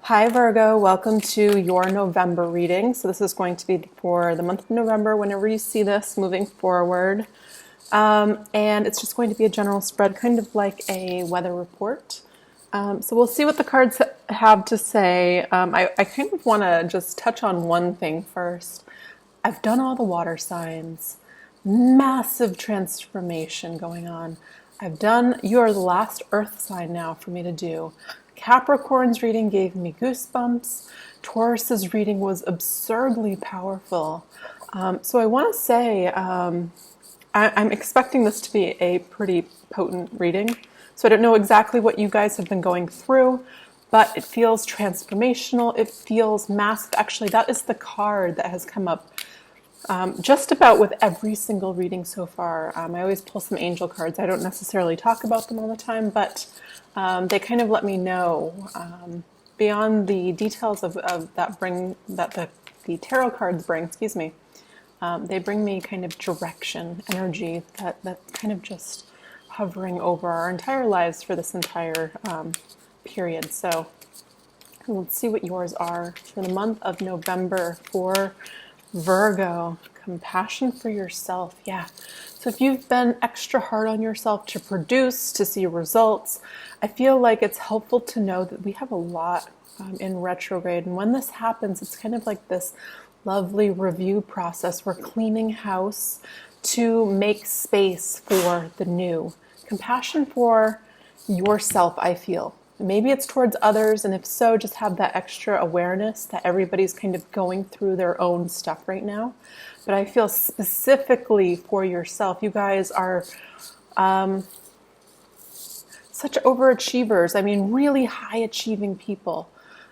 Hi Virgo, welcome to your November reading. So this is going to be for the month of November whenever you see this moving forward. And it's just going to be a general spread, kind of like a weather report. So we'll see what the cards have to say. I kind of want to just touch on one thing first. I've done all the water signs. Massive transformation going on. You are the last earth sign now for me to do. Capricorn's reading gave me goosebumps. Taurus's reading was absurdly powerful. So I want to say I'm expecting this to be a pretty potent reading. So I don't know exactly what you guys have been going through, but it feels transformational. It feels massive. Actually, that is the card that has come up just about with every single reading so far. I always pull some angel cards. I don't necessarily talk about them all the time, but they kind of let me know beyond the details of that the tarot cards bring. Excuse me. They bring me kind of direction, energy that kind of just hovering over our entire lives for this entire period. So let's see what yours are for the month of November for Virgo. Compassion for yourself. Yeah. So if you've been extra hard on yourself to produce, to see results, I feel like it's helpful to know that we have a lot in retrograde. And when this happens, it's kind of like this lovely review process. We're cleaning house to make space for the new. Compassion for yourself, I feel. Maybe it's towards others, and if so, just have that extra awareness that everybody's kind of going through their own stuff right now. But I feel specifically for yourself, you guys are such overachievers. I mean, really high achieving people.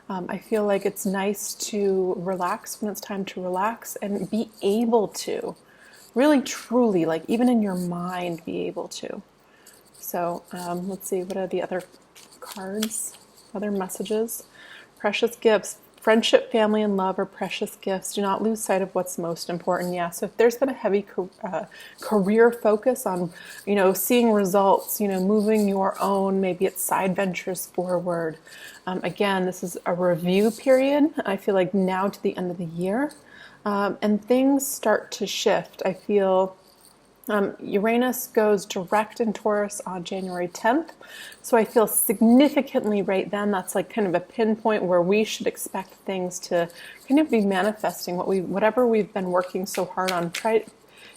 I feel like it's nice to relax when it's time to relax and be able to really, truly, like even in your mind, be able to. So let's see, what are the other cards, other messages? Precious gifts. Friendship, family, and love are precious gifts. Do not lose sight of what's most important. Yeah, so if there's been a heavy career focus on, seeing results, moving your own, maybe it's side ventures forward. Again, this is a review period. I feel like now to the end of the year, and things start to shift. I feel Uranus goes direct in Taurus on January 10th. So I feel significantly right then, that's like kind of a pinpoint where we should expect things to kind of be manifesting whatever we've been working so hard on.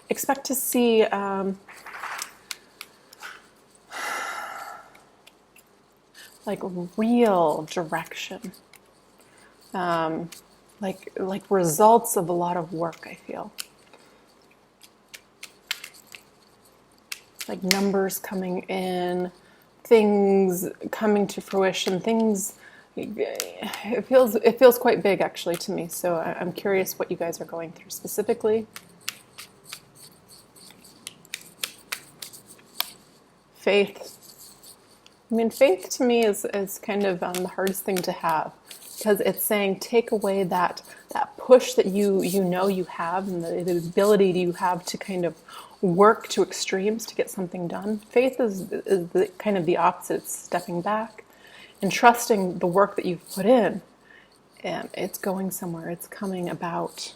Expect to see like real direction, like results of a lot of work, I feel. Like numbers coming in, things coming to fruition, it feels quite big actually to me. So I'm curious what you guys are going through specifically. Faith. I mean, faith to me is kind of the hardest thing to have, because it's saying take away that push that you have, and the ability you have to kind of work to extremes to get something done. Faith is the kind of the opposite. It's stepping back and trusting the work that you've put in, and it's going somewhere. It's coming about.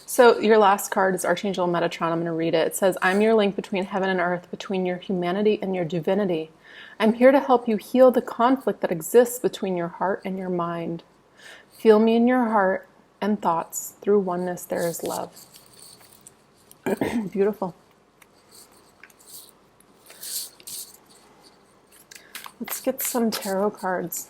So your last card is Archangel Metatron. I'm going to read it. It says, I'm your link between heaven and earth, between your humanity and your divinity. I'm here to help you heal the conflict that exists between your heart and your mind. Feel me in your heart and thoughts. Through oneness there is love. Beautiful. Let's get some tarot cards.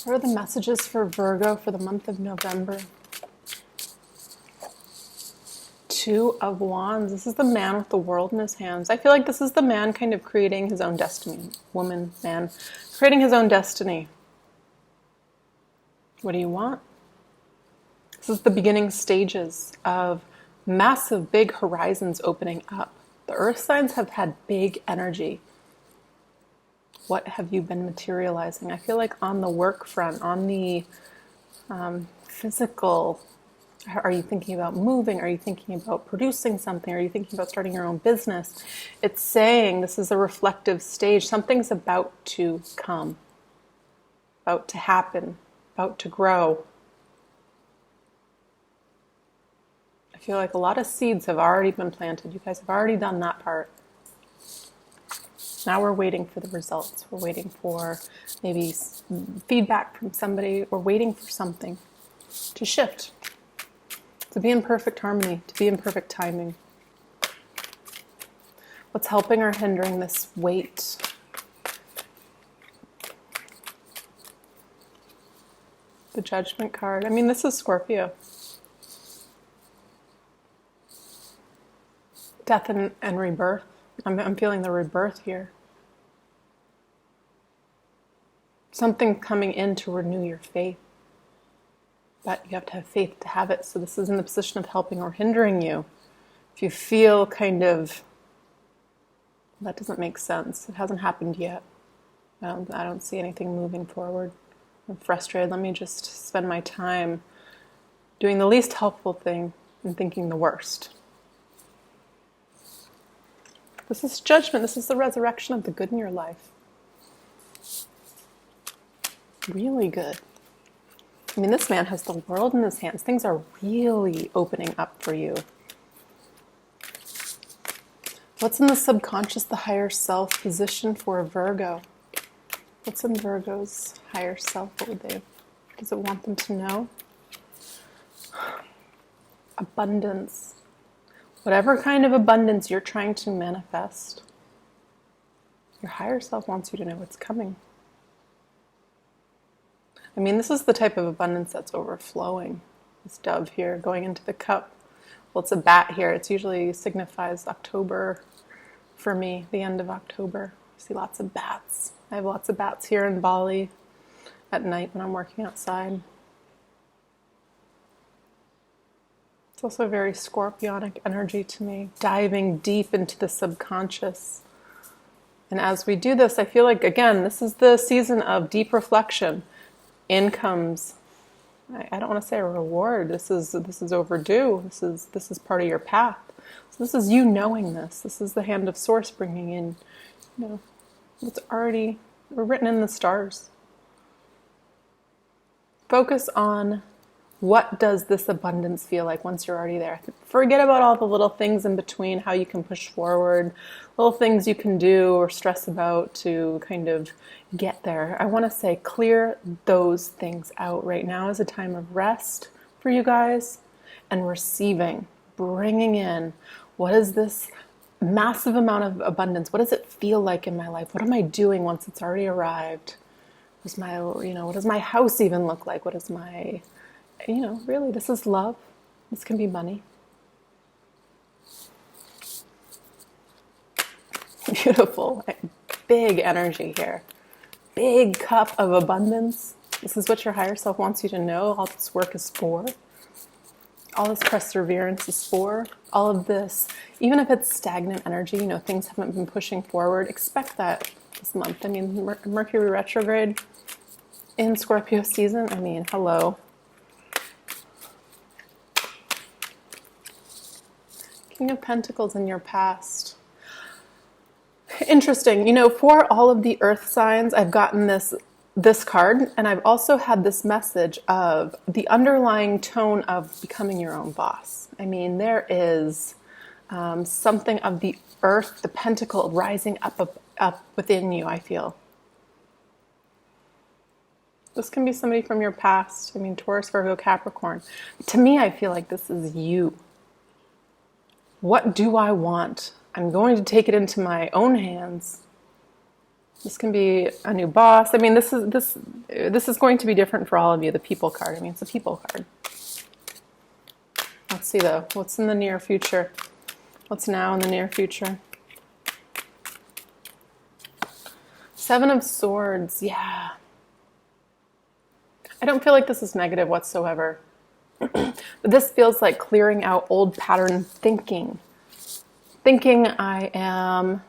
What are the messages for Virgo for the month of November? Two of Wands. This is the man with the world in his hands. I feel like this is the man kind of creating his own destiny. Woman, man, creating his own destiny. What do you want? This is the beginning stages of massive, big horizons opening up. The earth signs have had big energy. What have you been materializing? I feel like on the work front, on the physical Are you thinking about moving? Are you thinking about producing something? Are you thinking about starting your own business? It's saying this is a reflective stage. Something's about to come, about to happen, about to grow. I feel like a lot of seeds have already been planted. You guys have already done that part. Now we're waiting for the results. We're waiting for maybe feedback from somebody. We're waiting for something to shift, to be in perfect harmony, to be in perfect timing. What's helping or hindering this wait? The Judgment card. I mean, this is Scorpio. Death and rebirth. I'm feeling the rebirth here. Something coming in to renew your faith. But you have to have faith to have it. So this is in the position of helping or hindering you. If you feel kind of, that doesn't make sense. It hasn't happened yet. I don't see anything moving forward. I'm frustrated. Let me just spend my time doing the least helpful thing and thinking the worst. This is judgment. This is the resurrection of the good in your life. Really good. I mean, this man has the world in his hands. Things are really opening up for you. What's in the subconscious, the higher self position for a Virgo? What's in Virgo's higher self? Does it want them to know? Abundance. Whatever kind of abundance you're trying to manifest, your higher self wants you to know it's coming. I mean, this is the type of abundance that's overflowing. This dove here going into the cup. Well, it's a bat here. It usually signifies October for me, the end of October. I see lots of bats. I have lots of bats here in Bali at night when I'm working outside. It's also a very scorpionic energy to me, diving deep into the subconscious. And as we do this, I feel like, again, this is the season of deep reflection. In comes, I don't want to say a reward. This is overdue. This is part of your path. So this is you knowing this. This is the hand of Source bringing in, what's already written in the stars. Focus on what does this abundance feel like once you're already there. Forget about all the little things in between, how you can push forward, little things you can do or stress about to kind of get there. I want to say clear those things out. Right now is a time of rest for you guys and receiving, bringing in, what is this massive amount of abundance? What does it feel like in my life? What am I doing once it's already arrived? What does my house even look like? What is my, really, this is love. This can be money. Beautiful. Big energy here. Big cup of abundance. This is what your higher self wants you to know. All this work is for. All this perseverance is for. All of this, even if it's stagnant energy, things haven't been pushing forward, expect that this month. I mean, Mercury retrograde in Scorpio season. I mean, hello. King of Pentacles in your past. Interesting. For all of the earth signs, I've gotten this card, and I've also had this message of the underlying tone of becoming your own boss. I mean, there is something of the earth, the pentacle rising up within you, I feel. This can be somebody from your past. I mean, Taurus, Virgo, Capricorn. To me, I feel like this is you. What do I want? I'm going to take it into my own hands. This can be a new boss. I mean, this is going to be different for all of you. The People card. I mean, it's a People card. Let's see though. What's in the near future? What's now in the near future? Seven of Swords. Yeah. I don't feel like this is negative whatsoever. But this feels like clearing out old pattern thinking. Thinking I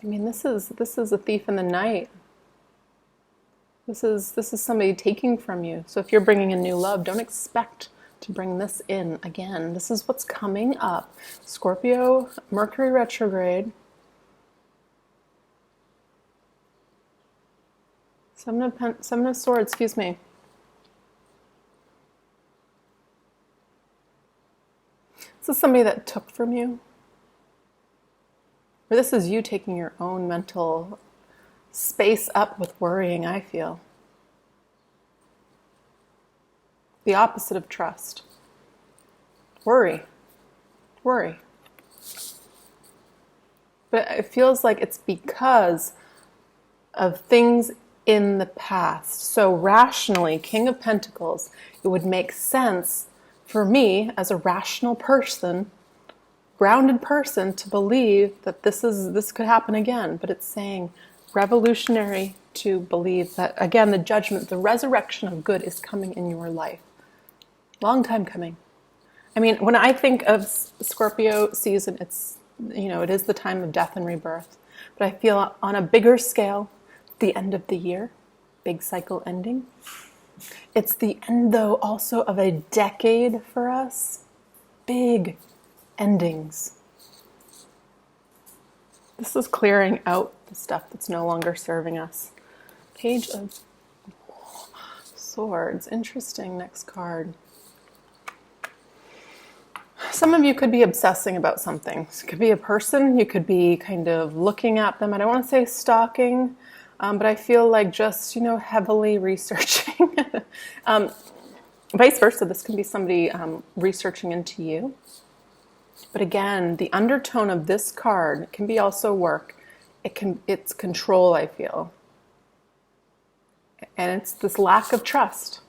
mean, this is a thief in the night. This is somebody taking from you. So if you're bringing in new love, don't expect to bring this in again. This is what's coming up. Scorpio, Mercury retrograde. Seven of Swords, excuse me. This is somebody that took from you. Or this is you taking your own mental space up with worrying, I feel. The opposite of trust. Worry. Worry. But it feels like it's because of things in the past. So rationally, King of Pentacles, it would make sense for me as a rational person, grounded person, to believe that this could happen again. But it's saying revolutionary to believe that, again, the judgment, the resurrection of good is coming in your life. Long time coming. I mean, when I think of Scorpio season, it is the time of death and rebirth. But I feel on a bigger scale, the end of the year, big cycle ending. It's the end, though, also of a decade for us. Big endings. This is clearing out the stuff that's no longer serving us. Page of Swords. Interesting. Next card. Some of you could be obsessing about something. It could be a person. You could be kind of looking at them. I don't want to say stalking, but I feel like just, heavily researching. Vice versa, this can be somebody researching into you. But again, the undertone of this card can be also work. It's control, I feel. And it's this lack of trust.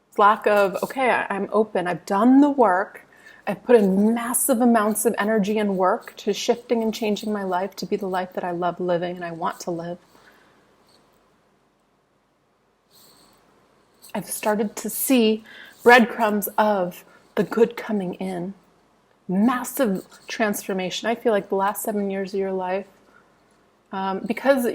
It's lack of, okay, I'm open. I've done the work. I've put in massive amounts of energy and work to shifting and changing my life to be the life that I love living and I want to live. I've started to see breadcrumbs of the good coming in. Massive transformation. I feel like the last 7 years of your life, because,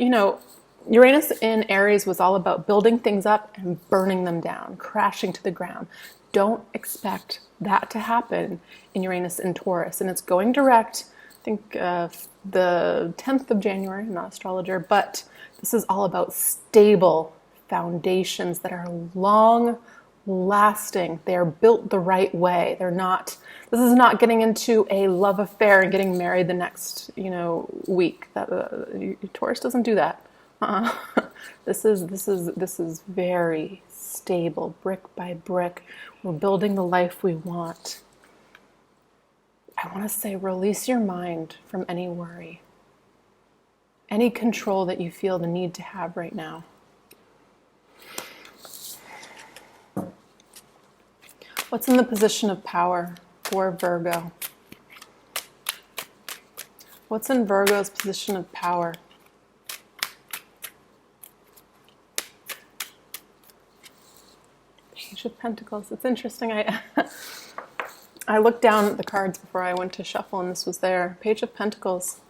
Uranus in Aries was all about building things up and burning them down, crashing to the ground. Don't expect that to happen in Uranus in Taurus. And it's going direct, I think the 10th of January, I'm not an astrologer, but this is all about stable foundations that are long lasting. They are built the right way. This is not getting into a love affair and getting married the next, week. Taurus doesn't do that. This is very stable, brick by brick. We're building the life we want. I want to say release your mind from any worry, any control that you feel the need to have right now. What's in the position of power for Virgo? What's in Virgo's position of power? Page of Pentacles. It's interesting. I looked down at the cards before I went to shuffle and this was there. Page of Pentacles.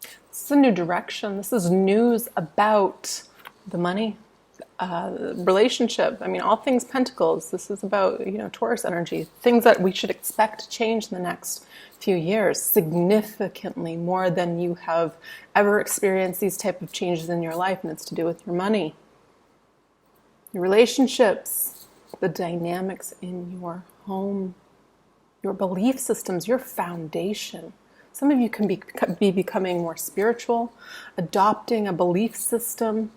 This is a new direction. This is news about the money, relationship. I mean, all things Pentacles. This is about, Taurus energy. Things that we should expect to change in the next few years, significantly more than you have ever experienced these type of changes in your life, and it's to do with your money, your relationships, the dynamics in your home, your belief systems, your foundation. Some of you can be becoming more spiritual, adopting a belief system.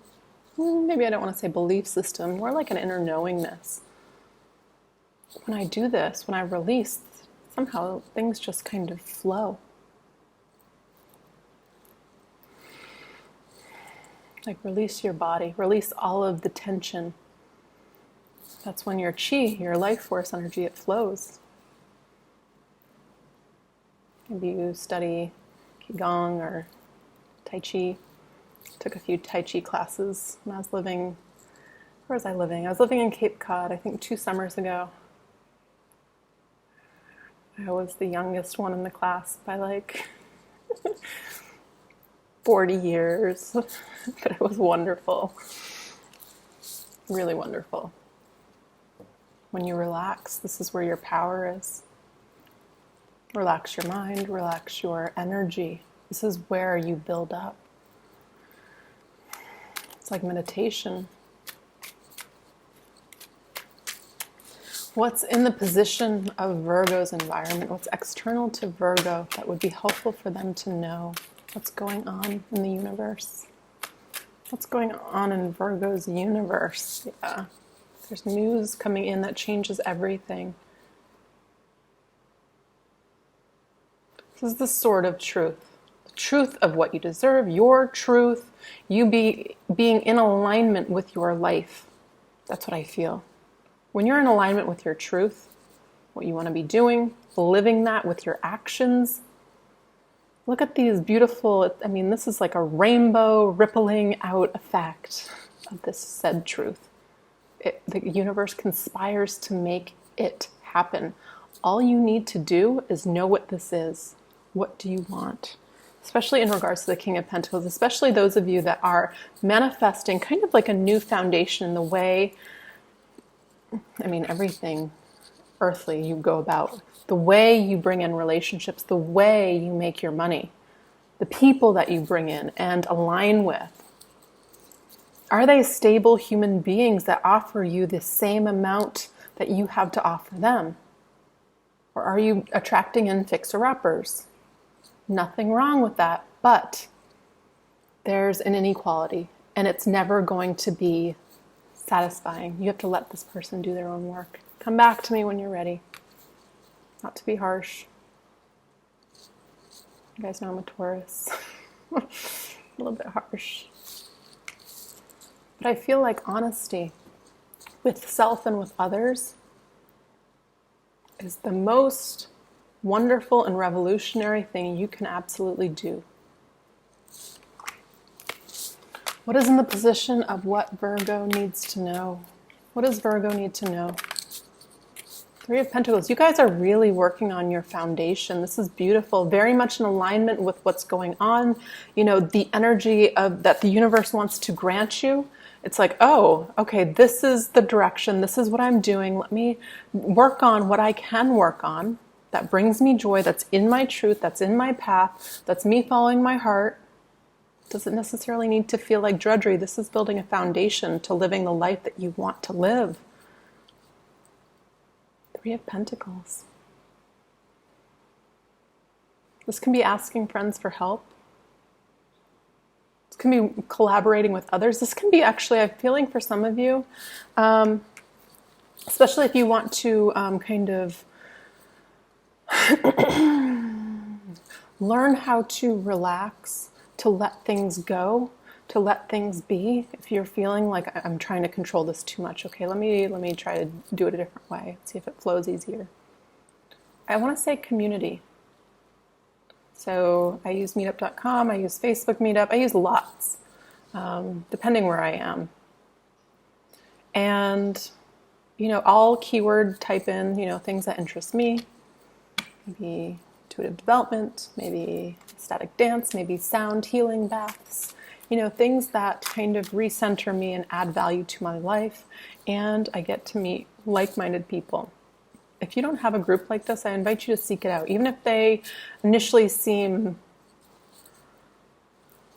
Maybe I don't want to say belief system, more like an inner knowingness. When I do this, when I release, somehow things just kind of flow. Like release your body, release all of the tension. That's when your chi, your life force energy, it flows. Maybe you study Qigong or Tai Chi. Took a few Tai Chi classes when I was living, where was I living? I was living in Cape Cod, I think 2 summers ago. I was the youngest one in the class by 40 years, but it was wonderful. Really wonderful. When you relax, this is where your power is. Relax your mind, relax your energy. This is where you build up. It's like meditation. What's in the position of Virgo's environment? What's external to Virgo that would be helpful for them to know? What's going on in the universe? What's going on in Virgo's universe? Yeah. There's news coming in that changes everything. This is the sword of truth. The truth of what you deserve, your truth, you being in alignment with your life. That's what I feel. When you're in alignment with your truth, what you want to be doing, living that with your actions, look at these beautiful, I mean, this is like a rainbow rippling out effect of this said truth. The universe conspires to make it happen. All you need to do is know what this is. What do you want? Especially in regards to the King of Pentacles, especially those of you that are manifesting kind of like a new foundation in the way, I mean, everything earthly you go about, the way you bring in relationships, the way you make your money, the people that you bring in and align with. Are they stable human beings that offer you the same amount that you have to offer them? Or are you attracting in fixer-uppers? Nothing wrong with that, but there's an inequality and it's never going to be satisfying. You have to let this person do their own work. Come back to me when you're ready. Not to be harsh. You guys know I'm a Taurus. A little bit harsh. But I feel like honesty with self and with others is the most wonderful and revolutionary thing you can absolutely do. What is in the position of what Virgo needs to know? What does Virgo need to know? Three of Pentacles. You guys are really working on your foundation. This is beautiful. Very much in alignment with what's going on. You know, the energy of that the universe wants to grant you. It's like, oh, okay, this is the direction. This is what I'm doing. Let me work on what I can work on. That brings me joy. That's in my truth. That's in my path. That's me following my heart. Doesn't necessarily need to feel like drudgery. This is building a foundation to living the life that you want to live. Three of Pentacles. This can be asking friends for help. This can be collaborating with others. This can be actually, I'm feeling for some of you, especially if you want to kind of learn how to relax, to let things go, to let things be. If you're feeling like I'm trying to control this too much, okay, let me try to do it a different way. See if it flows easier. I want to say community. So I use meetup.com, I use Facebook Meetup, I use lots, depending where I am. And, you know, I'll keyword type in, you know, things that interest me. Maybe intuitive development, maybe ecstatic dance, maybe sound healing baths, you know, things that kind of recenter me and add value to my life. And I get to meet like-minded people. If you don't have a group like this, I invite you to seek it out. Even if they initially seem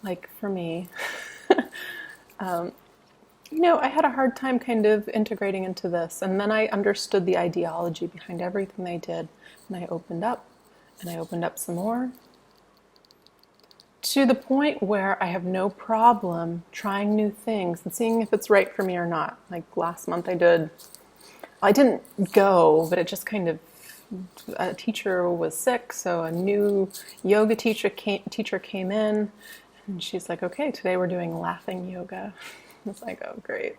like, for me, you know, I had a hard time kind of integrating into this. And then I understood the ideology behind everything they did. And I opened up, and I opened up some more, to the point where I have no problem trying new things and seeing if it's right for me or not. Like last month I didn't go, but it just kind of, a teacher was sick, so a new yoga teacher came in, and she's like, okay, today we're doing laughing yoga. I was like, oh, great.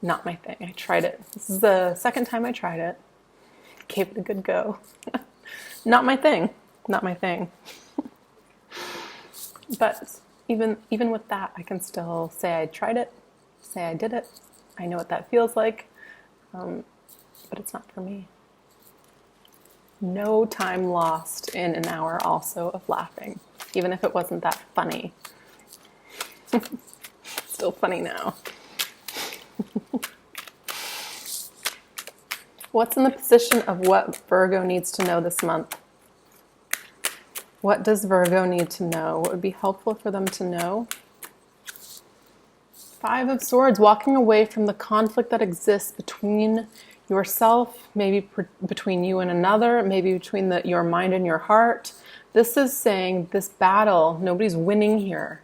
Not my thing. I tried it. This is the second time I tried it. Gave it a good go. Not my thing. Not my thing. But even with that, I can still say I tried it, say I did it. I know what that feels like, but it's not for me. No time lost in an hour also of laughing. even if it wasn't that funny. Still funny now. What's in the position of what Virgo needs to know this month? What does Virgo need to know? What would be helpful for them to know? 5 of Swords, walking away from the conflict that exists between yourself, maybe between you and another, maybe between your mind and your heart. This is saying this battle, nobody's winning here.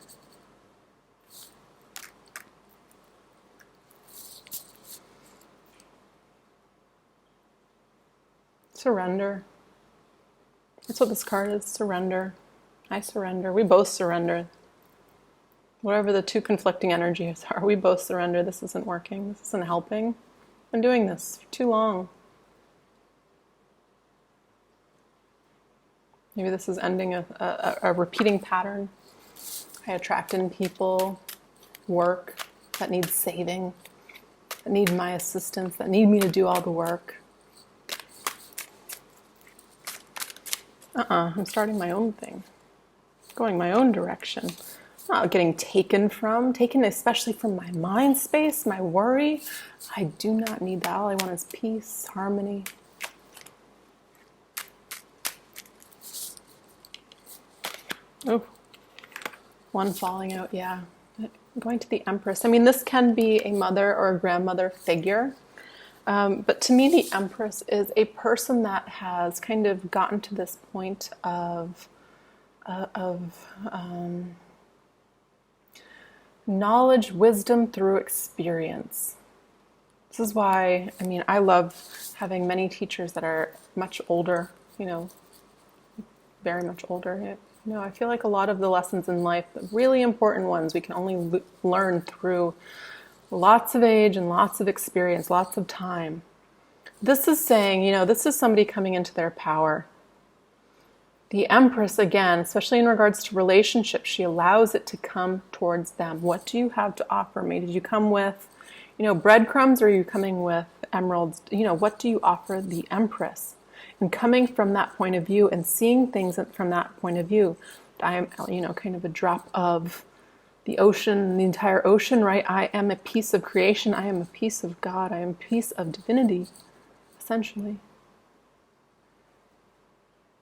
Surrender. That's what this card is, surrender. I surrender. We both surrender. Whatever the 2 conflicting energies are, we both surrender. This isn't working. This isn't helping. I've been doing this for too long. Maybe this is ending a repeating pattern. I attract in people, work that needs saving, that need my assistance, that need me to do all the work. I'm starting my own thing, going my own direction. Not getting taken especially from my mind space, my worry. I do not need that. All I want is peace, harmony. Oh, 1 falling out, yeah. Going to the Empress. I mean, this can be a mother or a grandmother figure. But to me, the Empress is a person that has kind of gotten to this point of knowledge, wisdom through experience. This is why, I mean, I love having many teachers that are much older, very much older. I feel like a lot of the lessons in life, the really important ones, we can only learn through lots of age and lots of experience, lots of time. This is saying, this is somebody coming into their power. The Empress, again, especially in regards to relationships, she allows it to come towards them. What do you have to offer me? Did you come with, breadcrumbs, or are you coming with emeralds? What do you offer the Empress? And coming from that point of view and seeing things from that point of view, I am, kind of a drop of the ocean, the entire ocean, right? I am a piece of creation. I am a piece of God. I am a piece of divinity, essentially.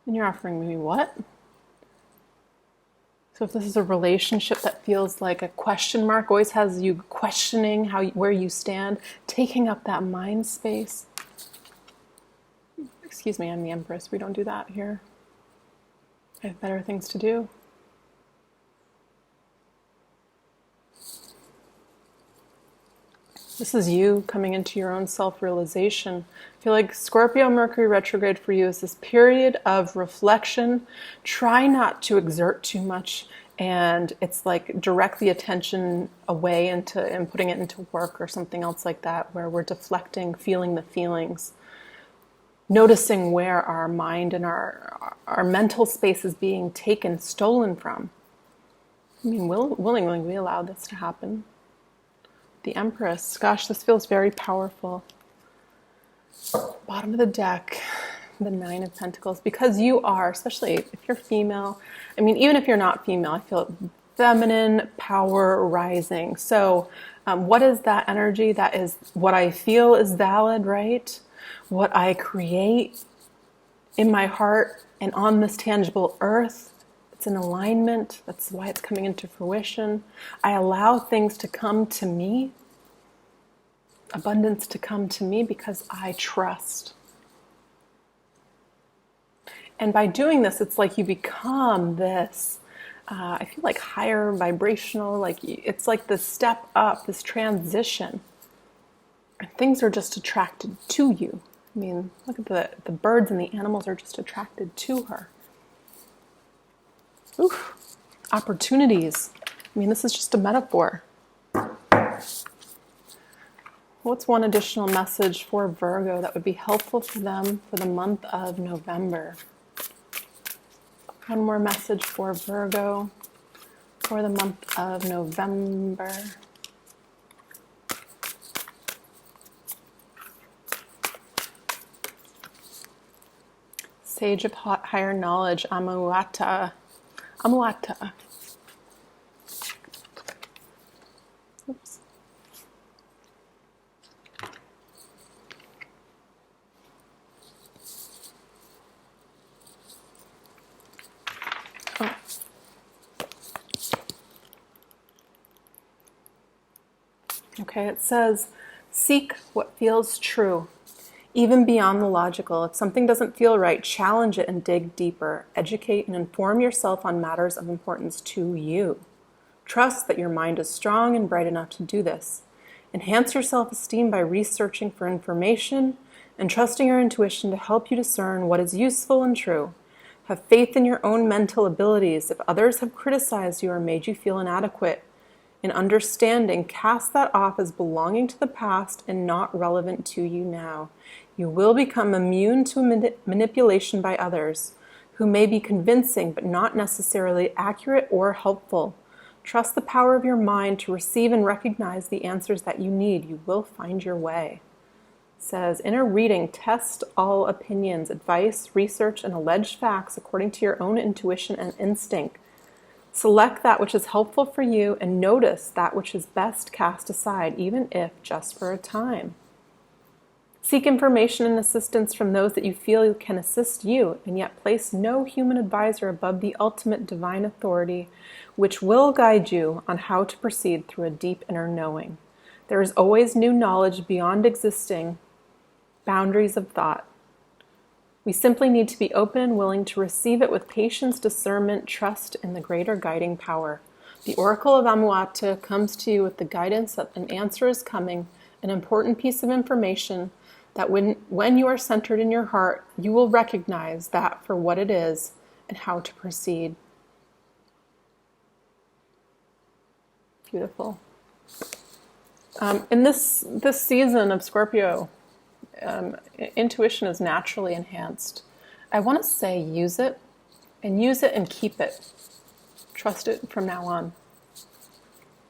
And you're offering me what? So if this is a relationship that feels like a question mark, always has you questioning where you stand, taking up that mind space. Excuse me, I'm the Empress. We don't do that here. I have better things to do. This is you coming into your own self-realization. I feel like Scorpio Mercury retrograde for you is this period of reflection. Try not to exert too much, and it's like direct the attention away and putting it into work or something else like that, where we're deflecting, feeling the feelings, noticing where our mind and our mental space is being taken, stolen from. I mean, willingly we allow this to happen. The Empress. Gosh, this feels very powerful. Bottom of the deck, the 9 of Pentacles. Because you are, especially if you're female, I mean, even if you're not female, I feel feminine power rising. So what is that energy? That is what I feel is valid, right? What I create in my heart and on this tangible earth. It's in alignment. That's why it's coming into fruition. I allow things to come to me, abundance to come to me, because I trust. And by doing this, it's like you become this, I feel like higher vibrational, like it's like this step up, this transition. And things are just attracted to you. I mean, look at the birds and the animals are just attracted to her. Oof, opportunities. I mean, this is just a metaphor. What's one additional message for Virgo that would be helpful for them for the month of November? One more message for Virgo for the month of November. Sage of higher knowledge, Amuata. Amuata. Oops. Oh. Okay, it says, seek what feels true, even beyond the logical. If something doesn't feel right, challenge it and dig deeper. Educate and inform yourself on matters of importance to you. Trust that your mind is strong and bright enough to do this. Enhance your self-esteem by researching for information and trusting your intuition to help you discern what is useful and true. Have faith in your own mental abilities. If others have criticized you or made you feel inadequate, in understanding, cast that off as belonging to the past and not relevant to you now. You will become immune to manipulation by others, who may be convincing but not necessarily accurate or helpful. Trust the power of your mind to receive and recognize the answers that you need. You will find your way. It says, in a reading, test all opinions, advice, research, and alleged facts according to your own intuition and instinct. Select that which is helpful for you and notice that which is best cast aside, even if just for a time. Seek information and assistance from those that you feel can assist you, and yet place no human advisor above the ultimate divine authority, which will guide you on how to proceed through a deep inner knowing. There is always new knowledge beyond existing boundaries of thought. We simply need to be open and willing to receive it with patience, discernment, trust in the greater guiding power. The Oracle of Amuata comes to you with the guidance that an answer is coming, an important piece of information that when you are centered in your heart, you will recognize that for what it is and how to proceed. Beautiful. In this season of Scorpio, intuition is naturally enhanced. I want to say use it and keep it. Trust it from now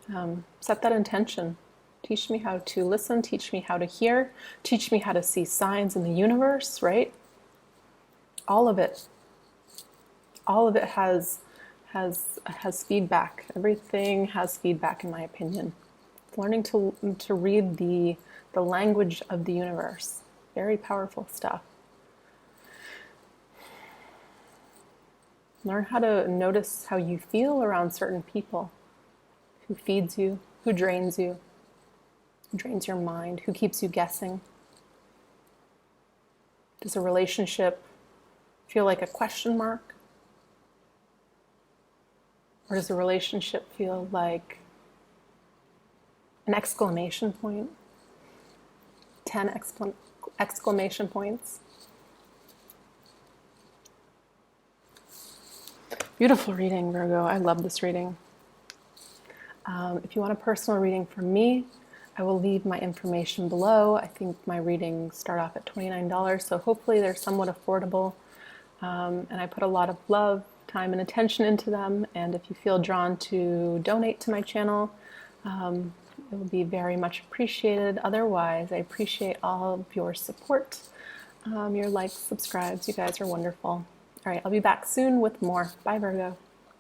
on. Set that intention. Teach me how to listen, teach me how to hear, teach me how to see signs in the universe, right? All of it. All of it has feedback. Everything has feedback, in my opinion. Learning to read the language of the universe. Very powerful stuff. Learn how to notice how you feel around certain people. Who feeds you, who drains you, who drains your mind, who keeps you guessing. Does a relationship feel like a question mark? Or does a relationship feel like an exclamation point? 10 exclamation points. Beautiful reading, Virgo. I love this reading. If you want a personal reading from me, I will leave my information below. I think my readings start off at $29, so hopefully they're somewhat affordable. And I put a lot of love, time, and attention into them. And if you feel drawn to donate to my channel, it will be very much appreciated. Otherwise, I appreciate all of your support, your likes, subscribes. You guys are wonderful. All right, I'll be back soon with more. Bye, Virgo.